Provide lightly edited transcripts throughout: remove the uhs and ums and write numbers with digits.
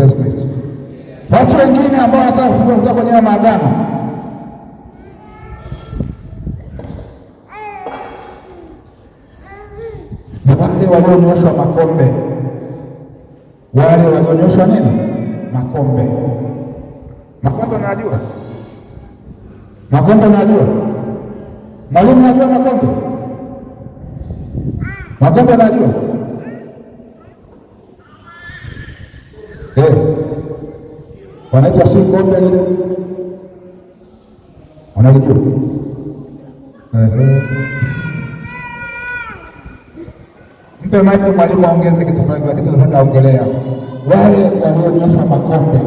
Yesu Kristo. Watu wengine ambao wanataka kufungua kutoka kwenye maagano, wale walionyoshwa makombe, wale walionyoshwa nini? Makombe. Makombe unajua? Makombe unajua? Mwalimu unajua makombe? Makombe unajua? Wanaita si kombe lile, wanalijua? Mpe maiki mwalimu aongeze kitu fulani, kila kitu nataka aongelea. Wale walionyosha makombe.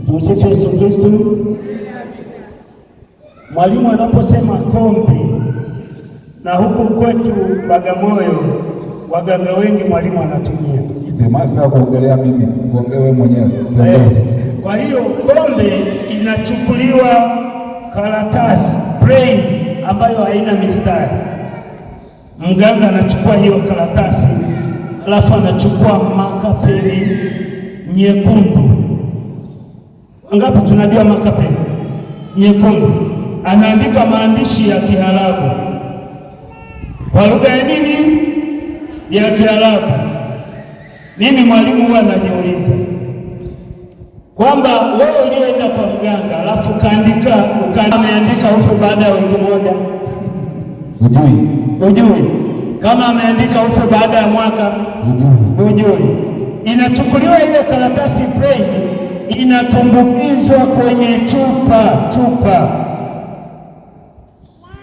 Tumsifu Yesu Kristo. Mwalimu anaposema kombe, na huku kwetu Bagamoyo waganga wengi mwalimu anatumia. Sina kuongelea mimi, kuongea wewe mwenyewe. Kwa hiyo kombe inachukuliwa karatasi plain ambayo haina mistari. Mganga anachukua hiyo karatasi, alafu anachukua makapeni nyekundu. Ngapi tunajua makapeni nyekundu? Anaandika maandishi ya Kiarabu kwa lugha ya nini? Ya Kiarabu. Mimi mwalimu huwa anajiuliza kwamba wewe ulienda kwa mganga alafu ameandika ufe baada ya wiki moja, ujui kama ameandika ufe baada ya mwaka, ujui. Inachukuliwa ile karatasi plain, inatumbukizwa kwenye chupa,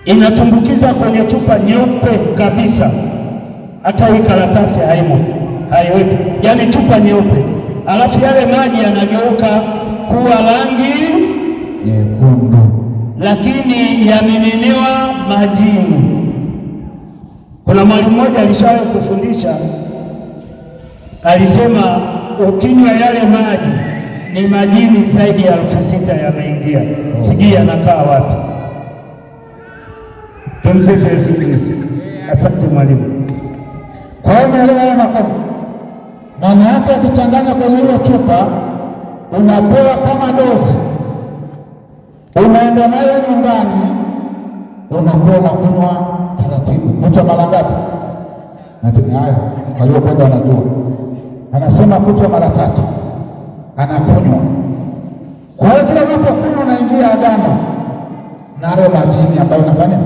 inatumbukizwa kwenye chupa nyeupe kabisa, hata hii karatasi haiwepo, yaani chupa nyeupe. Alafu yale maji yanageuka kuwa rangi nyekundu, lakini yamiminiwa majini. Kuna mwalimu mmoja alishawahi kufundisha, alisema ukinywa yale maji ni majini zaidi ya 6,000 yameingia. Sijui yanakaa wapi. Tumsifu Yesu Kristo. Asante mwalimu. Kwa hiyo umeelewa haya makombe? Maana yake akichanganya kwenye hiyo chupa, unapewa kama dosi, unaenda nayo nyumbani, unakuwa unakunywa taratibu. Kunywa mara ngapi? Haya, waliokwenda wanajua. Anasema kunywa mara 3, anakunywa. Kwa hiyo kila unapokunywa unaingia agano na hayo majini ambayo unafanya